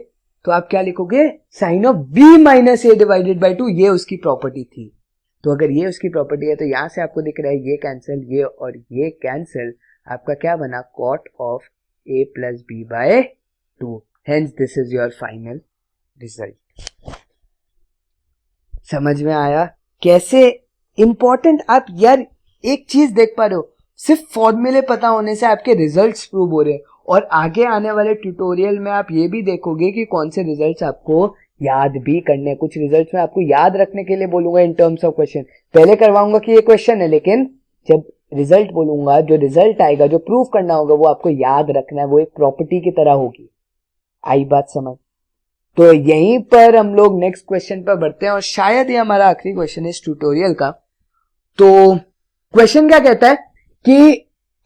तो आप क्या लिखोगे, sine of b minus A divided by 2, ये उसकी प्रॉपर्टी थी। तो अगर ये उसकी प्रॉपर्टी है तो यहां से आपको दिख रहा है ये कैंसिल, ये और ये कैंसिल, आपका क्या बना, cot of a plus B by 2। Hence this is your final result. समझ में आया कैसे इंपॉर्टेंट आप यार एक चीज देख पा रहे हो, सिर्फ फॉर्मूले पता होने से आपके रिजल्ट्स प्रूव हो रहे हैं, और आगे आने वाले ट्यूटोरियल में आप ये भी देखोगे कि कौन से रिजल्ट्स आपको याद भी करने, कुछ रिजल्ट्स में आपको याद रखने के लिए बोलूंगा इन टर्म्स ऑफ क्वेश्चन। पहले करवाऊंगा कि ये क्वेश्चन है, लेकिन जब रिजल्ट बोलूंगा, जो रिजल्ट आएगा, जो प्रूव करना होगा, वो आपको याद रखना है, वो एक प्रॉपर्टी की तरह होगी। आई बात समझ? तो यहीं पर हम लोग नेक्स्ट क्वेश्चन पर बढ़ते हैं, और शायद ये हमारा आखिरी क्वेश्चन है इस ट्यूटोरियल का। तो क्वेश्चन क्या कहता है कि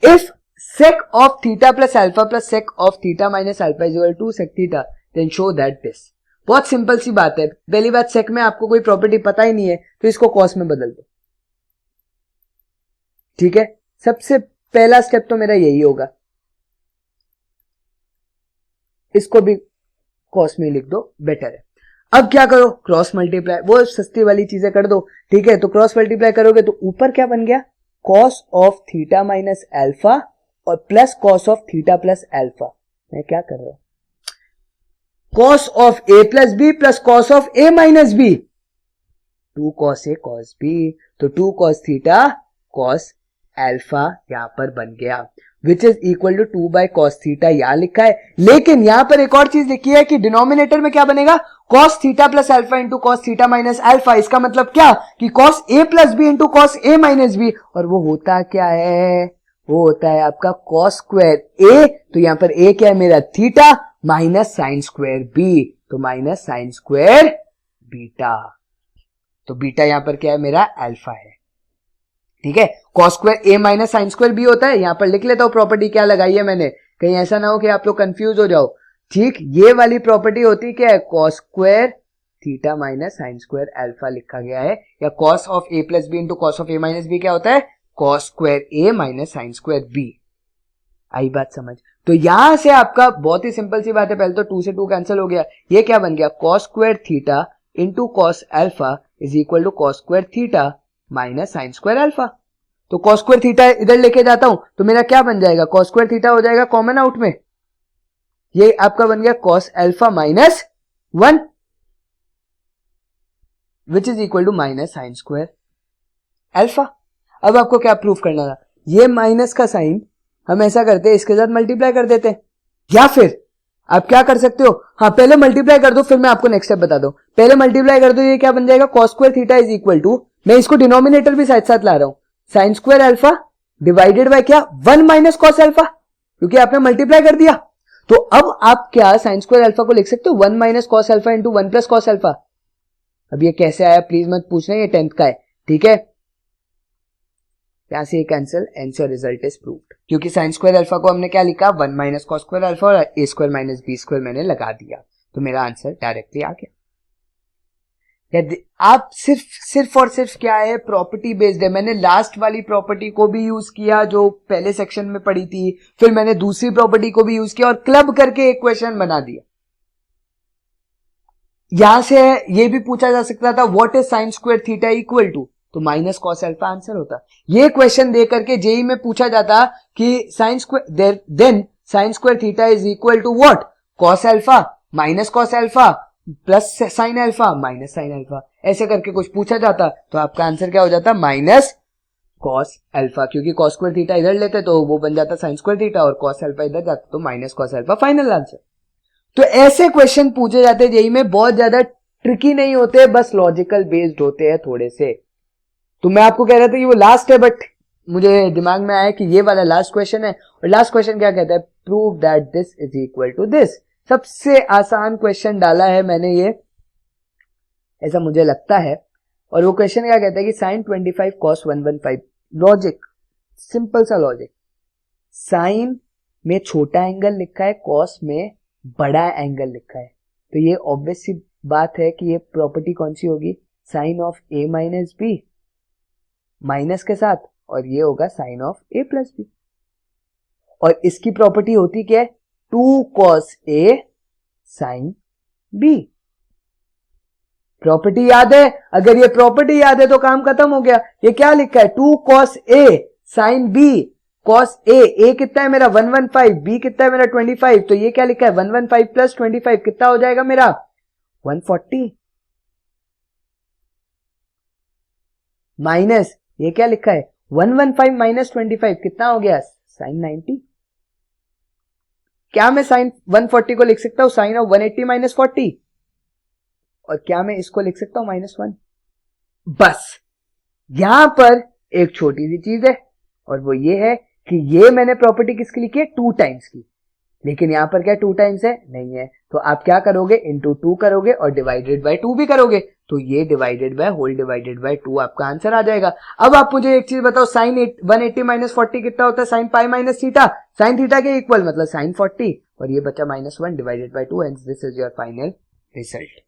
if sec of theta plus alpha plus sec of theta minus alpha is equal to sec theta, then show that this। बहुत सिंपल सी बात है। पहली बात, sec में आपको कोई प्रॉपर्टी पता ही नहीं है तो इसको cos में बदल दो, ठीक है। सबसे पहला स्टेप तो मेरा यही होगा, इसको भी cos में लिख दो, बेटर है। अब क्या करो, क्रॉस मल्टीप्लाई, वो सस्ती वाली चीजें कर दो, ठीक है। तो क्रॉस मल्टीप्लाई करोगे तो ऊपर क्या बन गया, cos of theta minus alpha और plus cos of theta plus alpha. मैं क्या कर रहा हूं, cos of a plus B plus cos of a minus B, 2 cos a cos b, तो 2 cos थीटा cos अल्फा यहां पर बन गया, which is equal to 2 by cos theta यहां लिखा है। लेकिन यहां पर एक और चीज लिखी है कि डिनोमिनेटर में क्या बनेगा, cos theta plus alpha into cos theta minus alpha. इसका मतलब क्या कि cos a plus B into cos a minus B, और वो होता क्या है, वो होता है आपका cos स्क्वायर a, तो यहां पर a क्या है मेरा, theta, minus sine square b, तो माइनस साइन स्क्वायर बीटा, तो बीटा यहां पर क्या है मेरा, अल्फा है, ठीक है। cos square a minus sine square b होता है। यहां पर लिख लेता हूं प्रॉपर्टी क्या लगाई है मैंने, कहीं ऐसा ना हो कि आप लोग कंफ्यूज हो जाओ, ठीक। ये वाली प्रॉपर्टी होती क्या है, cos square theta minus sine square alpha लिखा गया है, या cos of a plus B into cos of a minus B क्या होता है, cos square a minus sine square b। आई बात समझ? तो यहां से आपका बहुत ही सिंपल सी बात है, पहले तो 2 से 2 कैंसिल हो गया, ये क्या बन गया, cos square theta into cos alpha is equal to cos square theta minus sine square alpha. तो cos स्क्वायर थीटा इधर लेके जाता हूं तो मेरा क्या बन जाएगा, cos स्क्वायर थीटा हो जाएगा कॉमन आउट में, ये आपका बन गया cos alpha minus 1 which is equal to minus sine square alpha. अब आपको क्या प्रूफ करना था, ये माइनस का साइन हम ऐसा करते हैं, इसके साथ मल्टीप्लाई कर देते हैं, या फिर आप क्या कर सकते हो, हाँ पहले मल्टीप्लाई कर दो फिर मैं आपको नेक्स्ट स्टेप बता दूं। पहले मल्टीप्लाई कर दो, ये क्या बन जाएगा, cos square theta is equal to, मैं इसको डिनोमिनेटर भी साथ साथ ला रहा हूं, sine square alpha divided by क्या, 1 माइनस कॉस अल्फा, क्योंकि आपने मल्टीप्लाई कर दिया। तो अब आप क्या साइन स्क्वायर अल्फा को लिख सकते हो 1 minus cos alpha into 1 plus cos alpha. अब ये कैसे आया प्लीज मत पूछना, ये 10th का है, ठीक है। यहां से ये cancel, answer result is proved, क्योंकि साइन स्क्वायर अल्फा को हमने क्या लिखा, 1 माइनस कॉस स्क्वायर अल्फा, और ए स्क्वायर माइनस बी स्क्वायर मैंने लगा दिया, तो मेरा आंसर डायरेक्टली आ गया। आप सिर्फ और सिर्फ क्या है, प्रॉपर्टी बेस्ड है। मैंने लास्ट वाली प्रॉपर्टी को भी यूज किया जो पहले सेक्शन में पढ़ी थी, फिर मैंने दूसरी प्रॉपर्टी को भी यूज किया और क्लब करके एक क्वेश्चन बना दिया। यहां से ये भी पूछा जा सकता था what is sine square theta equal to, तो माइनस कॉस अल्फा आंसर होता। ये क्वेश्चन दे करके जेई में पूछा जाता कि sine square then sine square theta is equal to what, cos alpha minus cos alpha plus sine alpha minus sine alpha, ऐसे करके कुछ पूछा जाता तो आपका आंसर क्या हो जाता, माइनस कॉस अल्फा, क्योंकि कॉस स्क्वायर थीटा इधर लेते तो वो बन जाता साइन स्क्वायर थीटा और कॉस अल्फा इधर जाता तो minus cos alpha, final answer. तो ऐसे क्वेश्चन पूछे जाते जेई में, बहुत ज्यादा ट्रिकी नहीं होते, बस लॉजिकल बेस्ड होते हैं थोड़े से। तो मैं आपको कह रहा था कि वो लास्ट है, बट मुझे दिमाग में आया कि ये वाला लास्ट क्वेश्चन है, और लास्ट क्वेश्चन क्या कहता है, prove that this is equal to this. सबसे आसान क्वेश्चन डाला है मैंने ये, ऐसा मुझे लगता है। और वो क्वेश्चन क्या कहता है कि साइन 25 कॉस 115, लॉजिक सिंपल सा लॉजिक, साइन में छोटा एंगल लिखा है, कॉस में बड़ा एंगल लिखा है, तो ये ऑब्वियस सी बात है कि ये प्रॉपर्टी कौन सी होगी, sine of A minus B minus के साथ, और ये होगा sine of A plus B. और इसकी प्रॉपर्टी होती क्या है, 2 cos a sine B. Property याद है? अगर ये प्रॉपर्टी याद है तो काम खत्म हो गया। ये क्या लिखा है? 2 cos A sin B cos A कितना है मेरा 115, B कितना है मेरा 25, तो ये क्या लिखा है 115 प्लस 25 कितना हो जाएगा मेरा 140 माइनस ये क्या लिखा है 115 माइनस 25 कितना हो गया sin 90। क्या मैं sin 140 को लिख सकता हूं sin ऑफ 180 माइनस 40, और क्या मैं इसको लिख सकता हूं -1। बस यहां पर एक छोटी सी चीज है, और वो ये है कि ये मैंने प्रॉपर्टी किसकी लिखी है 2 टाइम्स की, लेकिन यहां पर क्या 2 टाइम्स है? नहीं है। तो आप क्या करोगे इंटू 2 करोगे और डिवाइडेड बाय 2 भी करोगे, तो ये divided by whole divided by 2 आपका आंसर आ जाएगा। अब आप मुझे एक चीज बताओ, साइन 180 माइनस 40 कितना होता है? Sine pi minus theta, sine theta के इक्वल मतलब साइन 40, और ये बचा -1 divided by 2, and this is your final result.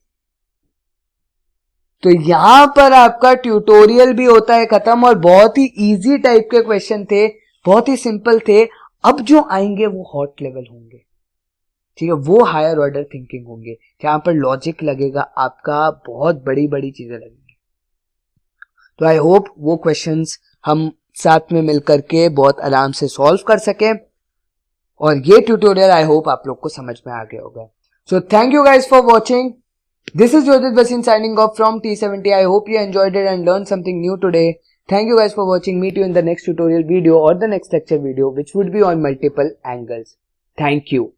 तो यहां पर आपका ट्यूटोरियल भी होता है खत्म, और बहुत ही इजी टाइप के क्वेश्चन थे, बहुत ही सिंपल थे। अब जो आएंगे वो हॉट लेवल होंगे, ठीक है, वो हायर ऑर्डर थिंकिंग होंगे, जहां पर लॉजिक लगेगा आपका, बहुत बड़ी बड़ी चीजें लगेंगी। तो आई होप वो क्वेश्चंस हम साथ में मिलकर के बहुत आराम से सॉल्व कर सकें, और ये ट्यूटोरियल आई होप आप लोग को समझ में आ गया होगा। So thank you guys for watching. This is Jyoti Basin signing off from T70. I hope you enjoyed it and learned something new today. Thank you guys for watching. Meet you in the next tutorial video or the next lecture video, which would be on multiple angles. Thank you.